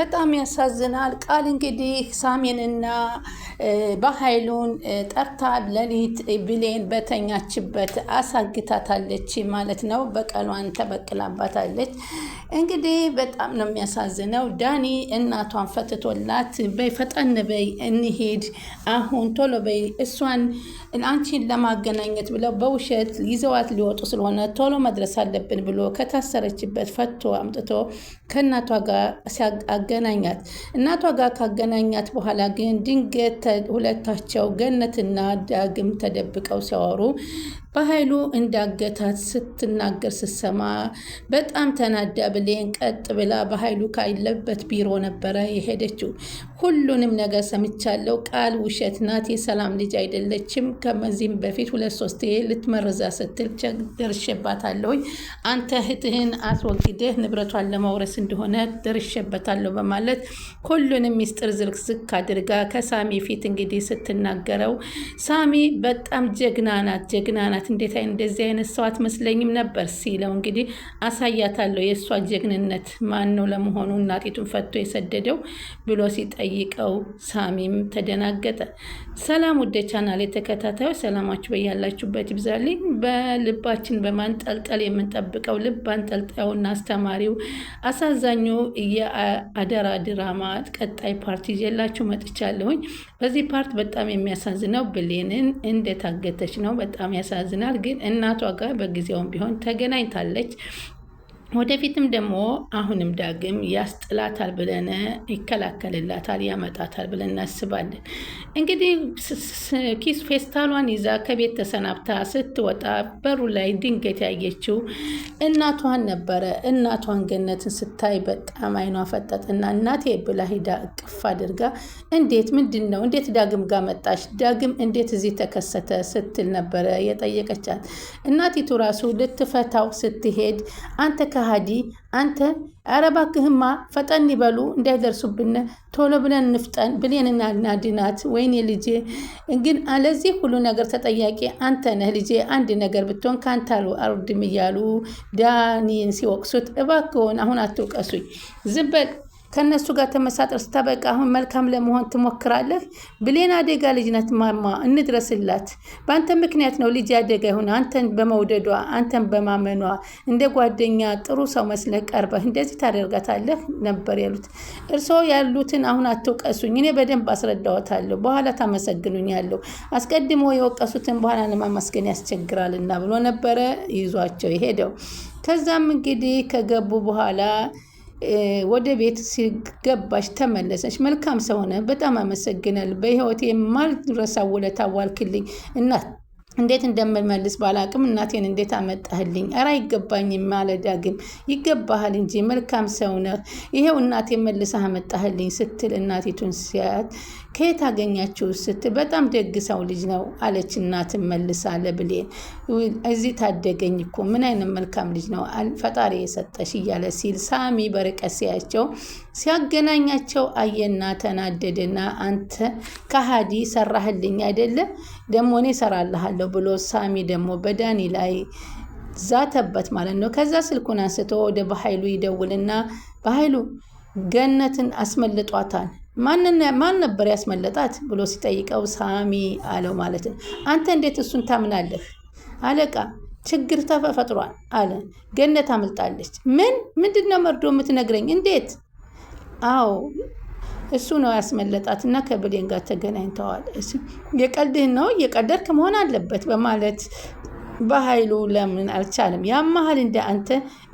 በጣም ያሳዝናል። ቃል እንግዲህ ሳሜንና በኃይሉን ጠርታ ሌሊት ብሌን በተኛችበት አሳግታታለች ማለት ነው። በቀሏን ተበቅላባታለች። እንግዲህ በጣም ነው የሚያሳዝነው። ዳኒ እናቷን ፈትቶላት በይ ፈጠን በይ እንሂድ፣ አሁን ቶሎ በይ፣ እሷን አንቺን ለማገናኘት ብለው በውሸት ይዘዋት ሊወጡ ስለሆነ ቶሎ መድረስ አለብን ብሎ ከታሰረችበት ፈቶ አምጥቶ ከእናቷ ጋር አገናኛት። እናቷ ጋር ካገናኛት በኋላ ግን ድንገት ሁለታቸው ገነትና ዳግም ተደብቀው ሲያወሩ በኃይሉ እንዳገታት ስትናገር ስትሰማ በጣም ተናዳ ብሌን ቀጥ ብላ በኃይሉ ካለበት ቢሮ ነበረ የሄደችው። ሁሉንም ነገር ሰምቻለሁ፣ ቃል ውሸት ናት፣ የሰላም ልጅ አይደለችም። ከዚህም በፊት 2-3 ልትመርዛ ስትል ደርሼባታለሁ። አንተ እህትህን አስወግደህ ንብረቷን ለማውረስ እንደሆነ ደርሼበታለሁ በማለት ሁሉንም ሚስጥር ዝርክዝክ አድርጋ ከሳሚ ፊት እንግዲህ ስትናገረው ሳሚ በጣም ጀግና ናት እንዴት እንደዚህ አይነት ሰው አትመስለኝም ነበር ሲለው እንግዲህ አሳያታለሁ የእሷ ጀግንነት ማን ነው ለመሆኑ እናቲቱን ፈቶ የሰደደው ብሎ ሲጠይቀው ሳሚም ተደናገጠ። ሰላም ወደ ቻናል የተከታታዩ ሰላማችሁ በያላችሁበት ይብዛልኝ። በልባችን በማንጠልጠል የምንጠብቀው ልብ አንጠልጣዩና አስተማሪው አሳዛኙ የአደራ ድራማ ቀጣይ ፓርት ይዤላችሁ መጥቻለሁኝ። በዚህ ፓርት በጣም የሚያሳዝነው ብሌንን እንደታገተች ነው። በጣም ያሳዝናል። ግን እናቷ ጋር በጊዜውም ቢሆን ተገናኝታለች። ወደፊትም ደግሞ አሁንም ዳግም ያስጥላታል ብለን ይከላከልላታል፣ ያመጣታል ብለን እናስባለን። እንግዲህ ኪስ ፌስታሏን ይዛ ከቤት ተሰናብታ ስትወጣ በሩ ላይ ድንገት ያየችው እናቷን ነበረ። እናቷን ገነትን ስታይ በጣም አይኗ ፈጠጥና እናቴ ብላ ሂዳ እቅፍ አድርጋ እንዴት ምንድን ነው እንዴት ዳግም ጋር መጣሽ? ዳግም እንዴት እዚህ ተከሰተ? ስትል ነበረ የጠየቀቻት። እናቲቱ ራሱ ልትፈታው ስትሄድ አንተ ከሃዲ አንተ አረባክህማ ፈጠን ይበሉ እንዳይደርሱብን ቶሎ ብለን እንፍጠን ብሌንና ናድናት። ወይኔ ልጄ ግን አለዚህ ሁሉ ነገር ተጠያቂ አንተ ነህ ልጄ፣ አንድ ነገር ብትሆን ካንተ አልወርድም እያሉ ዳኒን ሲወቅሱት እባክዎን አሁን አትውቀሱኝ፣ ዝም በል ከነሱ ጋር ተመሳጠር ስታበቃ አሁን መልካም ለመሆን ትሞክራለህ። ብሌን አደጋ ልጅ ናት ማማ፣ እንድረስላት። በአንተ ምክንያት ነው ልጅ አደጋ ይሁን አንተን በመውደዷ አንተን በማመኗ እንደ ጓደኛ ጥሩ ሰው መስለህ ቀርበህ እንደዚህ ታደርጋታለህ ነበር ያሉት። እርስዎ ያሉትን አሁን አትውቀሱኝ፣ እኔ በደንብ አስረዳዎታለሁ፣ በኋላ ታመሰግኑኛለሁ። አስቀድሞ የወቀሱትን በኋላ ለማመስገን ያስቸግራልና ብሎ ነበረ ይዟቸው የሄደው። ከዛም እንግዲህ ከገቡ በኋላ ወደ ቤት ሲገባሽ ተመለሰች። መልካም ሰው ነህ፣ በጣም አመሰግናለሁ። በህይወቴ የማልረሳው ውለታ ዋልክልኝ እና እንዴት እንደምመልስ ባላቅም እናቴን እንዴት አመጣህልኝ? ኧረ አይገባኝም ማለት ዳግም ይገባሃል እንጂ መልካም ሰው ነህ። ይሄው እናቴን መልሰህ አመጣህልኝ ስትል እናቲቱን ሲያት ከየት አገኛችሁ ስትል በጣም ደግ ሰው ልጅ ነው አለች። እናትን መልሳ ለብሌን እዚህ ታደገኝ እኮ ምን አይነት መልካም ልጅ ነው ፈጣሪ የሰጠሽ እያለ ሲል ሳሚ በርቀት ሲያቸው ሲያገናኛቸው አየና ተናደደና አንተ ከሃዲ ሰራህልኝ አይደለ ደግሞ እኔ ሰራልሃለሁ ብሎ ሳሚ ደግሞ በዳኒ ላይ ዛተበት ማለት ነው። ከዛ ስልኩን አንስቶ ወደ በኃይሉ ይደውልና በኃይሉ ገነትን አስመልጧታል። ማን ነበር ያስመለጣት ብሎ ሲጠይቀው ሳሚ አለው ማለት ነው። አንተ እንዴት እሱን ታምናለህ? አለቃ ችግር ተፈጥሯል አለ። ገነት አምልጣለች። ምንድነው መርዶ የምትነግረኝ? እንዴት? አዎ እሱ ነው ያስመለጣት እና ከብሌን ጋር ተገናኝተዋል። የቀልድህን ነው እየቀደርክ መሆን አለበት በማለት በኃይሉ ለምን አልቻለም? ያማሃል እንደ አንተ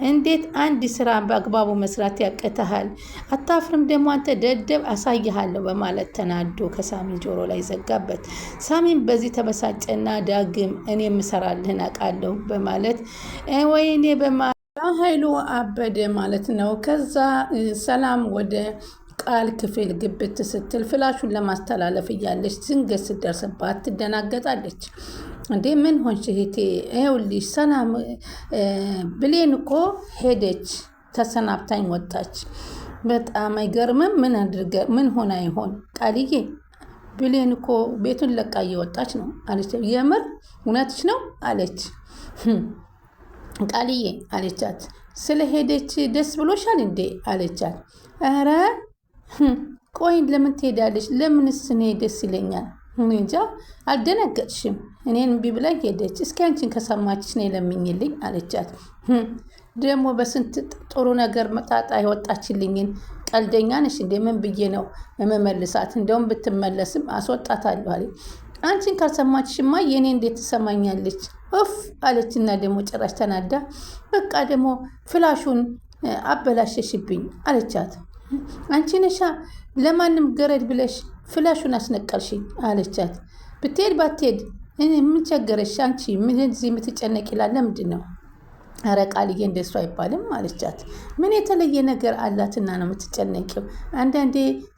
እንዴት አንድ ስራ በአግባቡ መስራት ያቀተሃል? አታፍርም ደግሞ አንተ ደደብ፣ አሳይሃለሁ በማለት ተናዶ ከሳሚ ጆሮ ላይ ዘጋበት። ሳሚም በዚህ ተበሳጨና ዳግም እኔ የምሰራልህን አውቃለሁ በማለት ወይኔ ኃይሉ አበደ ማለት ነው። ከዛ ሰላም ወደ ቃል ክፍል ግብት ስትል ፍላሹን ለማስተላለፍ እያለች ድንገት ስትደርስባት ትደናገጣለች። እንዴ ምን ሆንሽ እህቴ? ይኸውልሽ ሰላም ብሌን እኮ ሄደች፣ ተሰናብታኝ ወጣች። በጣም አይገርምም? ምን ሆና ይሆን ቃልዬ? ብሌን እኮ ቤቱን ለቃ እየወጣች ነው አለች። የምር እውነትሽ ነው አለች። ቃልዬ አለቻት። ስለሄደች ደስ ብሎሻል እንዴ አለቻት። ኧረ ቆይ ለምን ትሄዳለች? ለምንስ እኔ ደስ ይለኛል። እንጃ አልደነገጥሽም? እኔን እምቢ ብላ ሄደች። እስኪ አንቺን ከሰማችሽ ነይ ለምኝልኝ አለቻት። ደግሞ በስንት ጥሩ ነገር መጣጣ ያወጣችልኝን ቀልደኛ ነሽ እንዴ? ምን ብዬ ነው የምመልሳት? እንደውም ብትመለስም አስወጣታለሁ አለ። አንቺን ካልሰማችሽማ የኔ እንዴት ትሰማኛለች? ኡፍ አለችና ደግሞ ጭራሽ ተናዳ በቃ ደግሞ ፍላሹን አበላሸሽብኝ አለቻት። አንቺ ነሻ ለማንም ገረድ ብለሽ ፍላሹን አስነቀልሽኝ አለቻት። ብትሄድ ባትሄድ ምን ቸገረሽ አንቺ? ምን እዚህ የምትጨነቅ ይላል? ለምንድን ነው? ኧረ ቃልዬ እንደሱ አይባልም አለቻት። ምን የተለየ ነገር አላትና ነው የምትጨነቂው? አንዳንዴ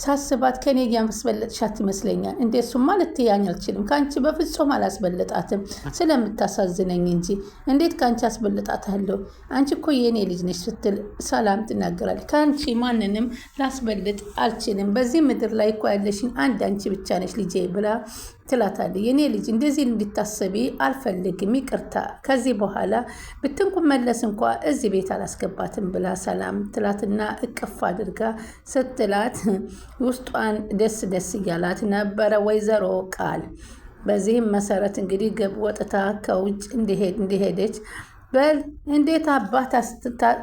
ሳስባት ከኔ ያስበለጥሻት ይመስለኛል። እንደሱማ ልትያኝ አልችልም። ከአንቺ በፍጹም አላስበለጣትም ስለምታሳዝነኝ እንጂ እንዴት ከአንቺ አስበለጣታለሁ? አንቺ እኮ የእኔ ልጅ ነች ስትል ሰላም ትናገራለች። ከአንቺ ማንንም ላስበልጥ አልችልም። በዚህ ምድር ላይ እኮ ያለሽኝ አንድ አንቺ ብቻ ነች ልጄ ብላ ትላታለች። የኔ ልጅ እንደዚህ እንድታሰቢ አልፈልግም፣ ይቅርታ። ከዚህ በኋላ ብትንኩመለስ እንኳ እዚህ ቤት አላስገባትም ብላ ሰላም ትላትና እቅፍ አድርጋ ስትላት ውስጧን ደስ ደስ እያላት ነበረ ወይዘሮ ቃል። በዚህም መሰረት እንግዲህ ወጥታ ከውጭ እንደሄደች በል እንዴት አባት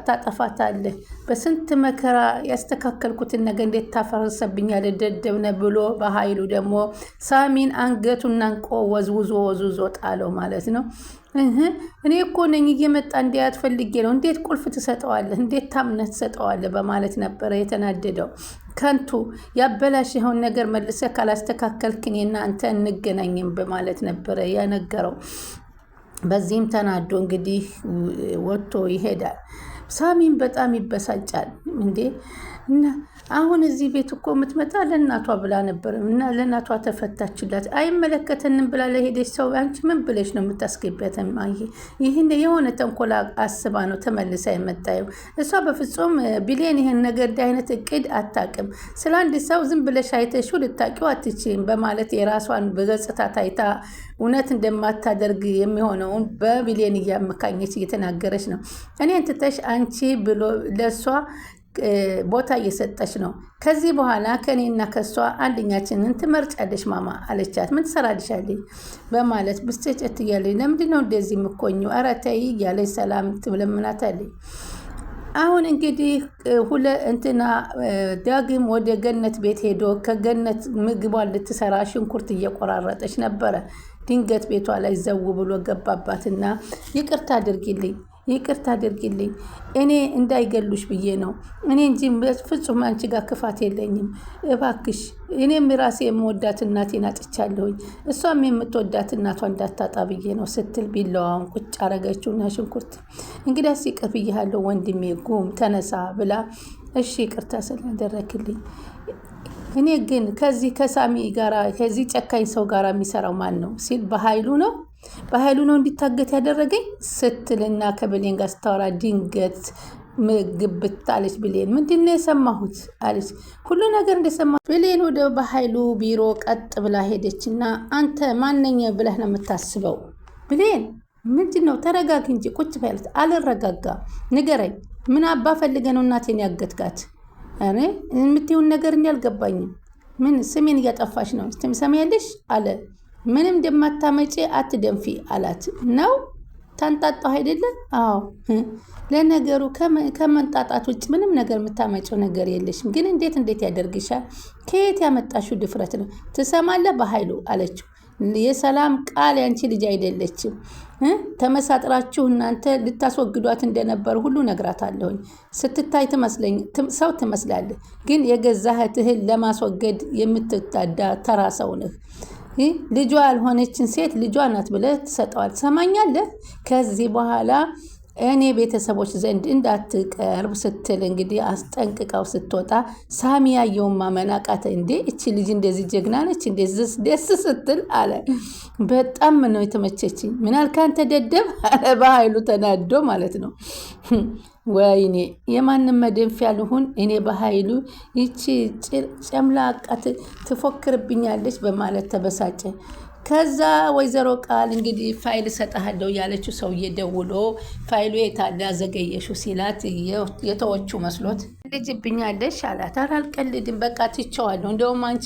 ታጠፋታለህ? በስንት መከራ ያስተካከልኩትን ነገር እንዴት ታፈርሰብኛለህ? ደደብነ ብሎ በኃይሉ ደግሞ ሳሚን አንገቱን አንቆ ወዝውዞ ጣለው ማለት ነው። እኔ እኮ ነኝ እየመጣ እንዲያት ፈልጌ ነው። እንዴት ቁልፍ ትሰጠዋለህ? እንዴት ታምነህ ትሰጠዋለህ? በማለት ነበረ የተናደደው። ከንቱ ያበላሽኸውን ነገር መልሰህ ካላስተካከልክ እኔና አንተ እንገናኝም በማለት ነበረ ያነገረው። በዚህም ተናዶ እንግዲህ ወጥቶ ይሄዳል። ሳሚን በጣም ይበሳጫል። እንዴ እና አሁን እዚህ ቤት እኮ የምትመጣ ለእናቷ ብላ ነበር እና ለእናቷ ተፈታችላት። አይመለከተንም ብላ ለሄደች ሰው አንቺ ምን ብለሽ ነው የምታስገቢያት? ይህን የሆነ ተንኮላ አስባ ነው ተመልሳ የመጣየው። እሷ በፍጹም ቢሊየን ይህን ነገር እንደ አይነት እቅድ አታውቅም። ስለ አንድ ሰው ዝም ብለሽ አይተሽው ልታውቂው አትችይም በማለት የራሷን በገጽታ ታይታ እውነት እንደማታደርግ የሚሆነውን በቢሊየን እያመካኘች እየተናገረች ነው። እኔን ትተሽ አንቺ ብሎ ለእሷ ቦታ እየሰጠች ነው። ከዚህ በኋላ ከኔና ከሷ አንደኛችንን ትመርጫለሽ ማማ አለቻት። ምን ትሰራልሻለች በማለት ብስጭት እያለች ለምንድን ነው እንደዚህ የምኮኙ? ኧረ ተይ እያለች ሰላም ትለምናታለች። አሁን እንግዲህ ዳግም ወደ ገነት ቤት ሄዶ ከገነት ምግቧን ልትሰራ ሽንኩርት እየቆራረጠች ነበረ። ድንገት ቤቷ ላይ ዘው ብሎ ገባባትና ይቅርታ አድርጊልኝ እኔ እንዳይገሉሽ ብዬ ነው። እኔ እንጂ ፍጹም አንቺ ጋር ክፋት የለኝም። እባክሽ እኔም ራሴ የምወዳት እናቴን አጥቻለሁኝ፣ እሷም የምትወዳት እናቷ እንዳታጣ ብዬ ነው ስትል ቢላዋን ቁጭ አረገችውና ሽንኩርት እንግዲያስ ይቅር ብዬሃለሁ ወንድሜ ጉም ተነሳ ብላ እሺ ይቅርታ ስላደረክልኝ። እኔ ግን ከዚህ ከሳሚ ጋራ ከዚህ ጨካኝ ሰው ጋር የሚሰራው ማን ነው ሲል በኃይሉ ነው እንዲታገት ያደረገኝ ስትልና ከብሌን ጋር ስታወራ ድንገት ምግብ ብታለች። ብሌን ምንድን ነው የሰማሁት አለች። ሁሉ ነገር እንደሰማሁት ብሌን ወደ በኃይሉ ቢሮ ቀጥ ብላ ሄደችና አንተ ማነኝ ብለህ ነው የምታስበው? ብሌን ምንድን ነው? ተረጋግ እንጂ ቁጭ በያለት። አልረጋጋ ንገረኝ። ምን አባ ፈልገ ነው እናቴን ያገትካት? እኔ የምትይውን ነገር አልገባኝም። ምን ስሜን እያጠፋሽ ነው? ትሰሚያለሽ አለ። ምንም እንደማታመጪ አትደንፊ አላት። ነው ታንጣጣው አይደለ? አዎ ለነገሩ ከመንጣጣት ውጭ ምንም ነገር የምታመጪው ነገር የለሽም። ግን እንዴት ያደርግሻል? ከየት ያመጣሽው ድፍረት ነው? ትሰማለህ በኃይሉ አለችው። የሰላም ቃል ያንቺ ልጅ አይደለችም። ተመሳጥራችሁ እናንተ ልታስወግዷት እንደነበር ሁሉ ነግራታለሁኝ። ስትታይ ሰው ትመስላለህ፣ ግን የገዛ እህትህን ለማስወገድ የምትታዳ ተራ ሰው ነህ። ልጇ ያልሆነችን ሴት ልጇ ናት ብለህ ትሰጠዋል። ትሰማኛለህ? ከዚህ በኋላ እኔ ቤተሰቦች ዘንድ እንዳትቀርብ ስትል እንግዲህ አስጠንቅቃው ስትወጣ ሳሚ ያየውን ማመን አቃተ። እንዴ እቺ ልጅ እንደዚህ ጀግና ነች እንደዚህ ደስ ስትል አለ። በጣም ነው የተመቸችኝ። ምን አልክ አንተ ደደብ አለ በኃይሉ ተናዶ ማለት ነው። ወይኔ የማንም መደንፊያ ልሁን እኔ በኃይሉ ይቺ ጨምላቃ ትፎክርብኛለች በማለት ተበሳጨ። ከዛ ወይዘሮ ቃል እንግዲህ ፋይል እሰጥሃለሁ ያለችው ሰውዬ ደውሎ ፋይሉ የታለ አዘገየሽው ሲላት የተወቹ መስሎት ልጅብኛለሽ አላት። ኧረ አልቀልድም በቃ ትቼዋለሁ። እንደውም አንቺ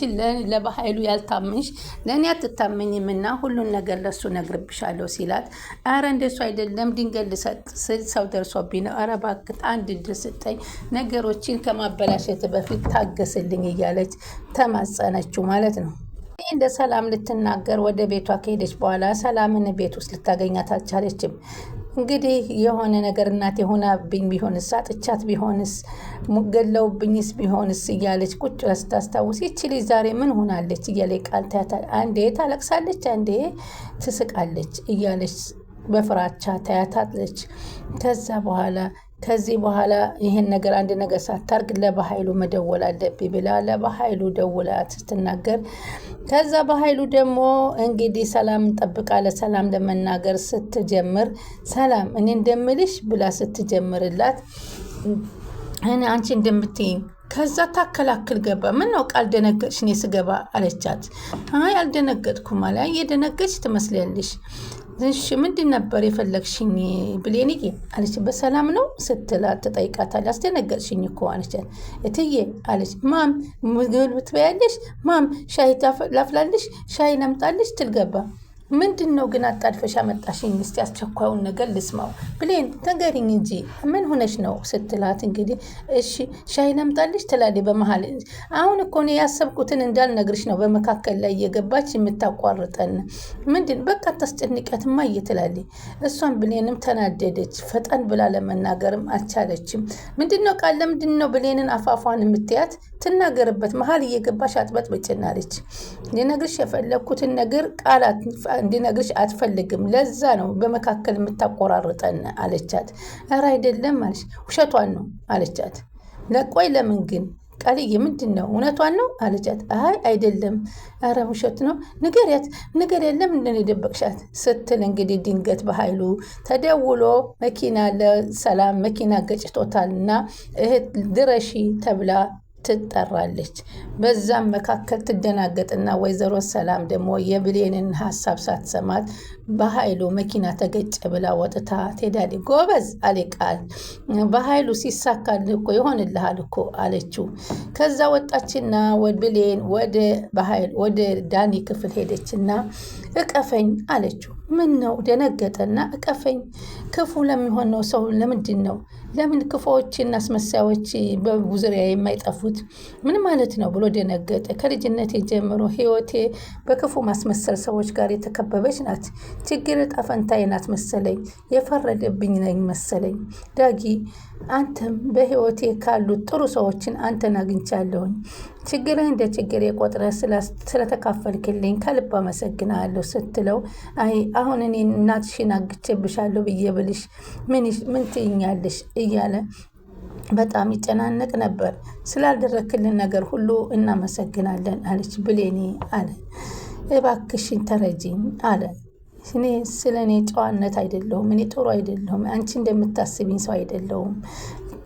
ለበኃይሉ ያልታመንሽ ለእኔ አትታመኝምና ሁሉን ነገር ለሱ ነግርብሻለሁ ሲላት፣ ኧረ እንደሱ አይደለም ድንገት ልሰጥ ስል ሰው ደርሶብኝ ነው። ኧረ እባክህ አንድ እድል ስጠኝ፣ ነገሮችን ከማበላሸት በፊት ታገስልኝ እያለች ተማጸነችው ማለት ነው። እንደ ሰላም ልትናገር ወደ ቤቷ ከሄደች በኋላ ሰላምን ቤት ውስጥ ልታገኛት አልቻለችም። እንግዲህ የሆነ ነገር እናቴ ሆናብኝ ቢሆንስ፣ አጥቻት ቢሆንስ፣ ገለውብኝስ ቢሆንስ እያለች ቁጭ ስታስታውስ ይቺ ልጅ ዛሬ ምን ሆናለች እያለች ቃል ታያታለች። አንዴ ታለቅሳለች፣ አንዴ ትስቃለች እያለች በፍራቻ ታያታለች። ከዚህ በኋላ ይህን ነገር አንድ ነገር ሳታርግ ለበኃይሉ መደወል አለብኝ ብላ ለበኃይሉ ደውላ ስትናገር፣ ከዛ በኃይሉ ደግሞ እንግዲህ ሰላምን ጠብቃ ለሰላም ለመናገር ስትጀምር፣ ሰላም እኔ እንደምልሽ ብላ ስትጀምርላት እኔ አንቺ እንደምትይኝ ከዛ ታከላክል ገባ። ምን ነው ቃል ደነገጥሽ እኔ ስገባ አለቻት። አይ አልደነገጥኩም አለ። እየደነገጥሽ ትመስላለሽ። እሺ ምንድን ነበር የፈለግሽኝ ብሌንዬ አለች። በሰላም ነው ስትላት ትጠይቃታለች። አስደነገጥሽኝ እኮ አለቻት። እትዬ አለች። ማም ምግብ ትበያለሽ? ማም ሻይ ላፍላልሽ? ሻይ ላምጣልሽ? ትልገባ ምንድን ነው ግን አጣድፈሽ አመጣሽኝ? እስቲ አስቸኳዩን ነገር ልስማው። ብሌን ተገሪኝ እንጂ ምን ሆነሽ ነው ስትላት፣ እንግዲህ እሺ ሻይ ላምጣልሽ ትላለች በመሀል። አሁን እኮ እኔ ያሰብኩትን እንዳልነግርሽ ነው በመካከል ላይ እየገባች የምታቋርጠን። ምንድን በቃ ታስጨንቂያትማ ትላለች። እሷን ብሌንም ተናደደች። ፈጠን ብላ ለመናገርም አልቻለችም። ምንድን ነው ቃል ለምንድን ነው ብሌንን አፋፏን የምትያት? ትናገርበት መሀል እየገባሽ አጥበጥብጭናለች። ልነግርሽ የፈለግኩትን ነገር ቃላት እንዲነግርሽ አትፈልግም። ለዛ ነው በመካከል የምታቆራርጠን አለቻት። ኧረ አይደለም አለች። ውሸቷን ነው አለቻት። ለቆይ ለምን ግን ቃልዬ ምንድን ነው እውነቷን ነው አለቻት። አይ አይደለም፣ ኧረ ውሸት ነው ንገሪያት፣ የለም እንደኔ ደበቅሻት ስትል እንግዲህ ድንገት በኃይሉ ተደውሎ መኪና ለሰላም መኪና ገጭቶታልና እህት ድረሺ ተብላ ትጠራለች። በዛም መካከል ትደናገጥና ወይዘሮ ሰላም ደግሞ የብሌንን ሀሳብ ሳትሰማት በኃይሉ መኪና ተገጨ ብላ ወጥታ ትሄዳለች። ጎበዝ አለ ቃል። በኃይሉ ሲሳካል እኮ ይሆንልሃል እኮ አለችው። ከዛ ወጣችና ብሌን ወደ ዳኒ ክፍል ሄደችና እቀፈኝ አለችው። ምን ነው ደነገጠና እቀፈኝ ክፉ ለሚሆን ነው ሰው ለምንድን ነው ለምን ክፉዎችና አስመሳዮች በዙሪያ የማይጠፉት ምን ማለት ነው ብሎ ደነገጠ። ከልጅነቴ ጀምሮ ህይወቴ በክፉ ማስመሰል ሰዎች ጋር የተከበበች ናት። ችግር ዕጣ ፈንታዬ ናት መሰለኝ፣ የፈረደብኝ ነኝ መሰለኝ። ዳጊ አንተም በህይወቴ ካሉት ጥሩ ሰዎችን አንተን አግኝቻለሁኝ። ችግርህ እንደ ችግር የቆጥረህ ስለተካፈልክልኝ ከልብ አመሰግናለሁ ስትለው፣ አይ አሁን እኔ እናትሽን አግቼብሻለሁ ብዬ ብልሽ ምን ትይኛለሽ እያለ በጣም ይጨናነቅ ነበር። ስላልደረክልን ነገር ሁሉ እናመሰግናለን አለች። ብሌኒ አለ እባክሽን ተረጂኝ አለ። እኔ ስለ እኔ ጨዋነት አይደለሁም፣ እኔ ጥሩ አይደለሁም፣ አንቺ እንደምታስቢኝ ሰው አይደለሁም፣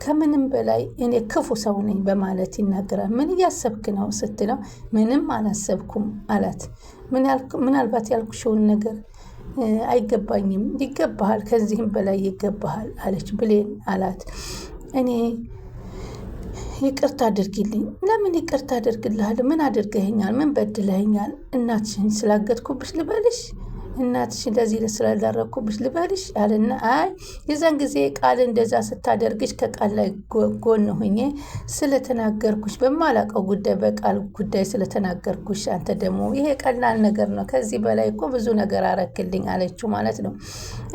ከምንም በላይ እኔ ክፉ ሰው ነኝ በማለት ይናገራል። ምን እያሰብክ ነው ስትለው፣ ምንም አላሰብኩም አላት። ምናልባት ያልኩሽውን ነገር አይገባኝም። ይገባሃል፣ ከዚህም በላይ ይገባሃል አለች። ብሌን አላት እኔ ይቅርታ አድርጊልኝ። ለምን ይቅርታ አድርግልሃለሁ? ምን አድርገኸኛል? ምን በድለኸኛል? እናትሽን ስላገጥኩብሽ ልበልሽ? እናትሽ እንደዚህ ስላደረግኩብሽ ልበልሽ አለና፣ አይ የዛን ጊዜ ቃል እንደዛ ስታደርግሽ ከቃል ላይ ጎን ሆኜ ስለተናገርኩሽ በማላውቀው ጉዳይ በቃል ጉዳይ ስለተናገርኩሽ፣ አንተ ደግሞ ይሄ ቀላል ነገር ነው፣ ከዚህ በላይ እኮ ብዙ ነገር አረክልኝ አለችው ማለት ነው።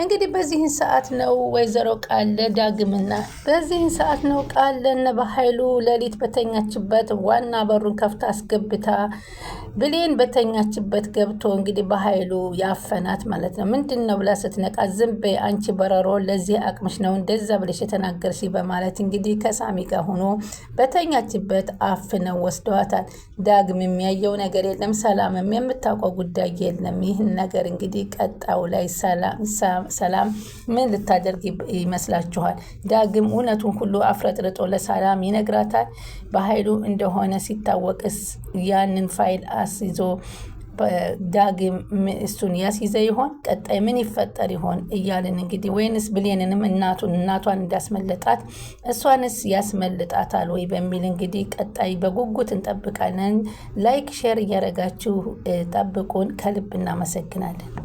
እንግዲህ በዚህን ሰዓት ነው ወይዘሮ ቃል ዳግምና በዚህን ሰዓት ነው ቃል ለነ በኃይሉ ሌሊት በተኛችበት ዋና በሩን ከፍታ አስገብታ ብሌን በተኛችበት ገብቶ እንግዲህ በኃይሉ ያፈናት ማለት ነው። ምንድን ነው ብላ ስትነቃ፣ ዝም በይ አንቺ በረሮ፣ ለዚህ አቅምሽ ነው እንደዛ ብለሽ የተናገርሽ በማለት እንግዲህ ከሳሚ ጋር ሆኖ በተኛችበት አፍነው ወስደዋታል። ዳግም የሚያየው ነገር የለም፣ ሰላምም የምታውቀው ጉዳይ የለም። ይህን ነገር እንግዲህ ቀጣው ላይ ሰላም ምን ልታደርግ ይመስላችኋል? ዳግም እውነቱን ሁሉ አፍረጥርጦ ለሰላም ይነግራታል። በኃይሉ እንደሆነ ሲታወቅስ ያንን ፋይል አስይዞ ዳግም እሱን ያስይዘ ይሆን? ቀጣይ ምን ይፈጠር ይሆን እያልን እንግዲህ ወይንስ ብሌንንም እናቷን እንዳስመለጣት እሷንስ ያስመልጣታል ወይ በሚል እንግዲህ ቀጣይ በጉጉት እንጠብቃለን። ላይክ ሼር እያደረጋችሁ ጠብቁን። ከልብ እናመሰግናለን።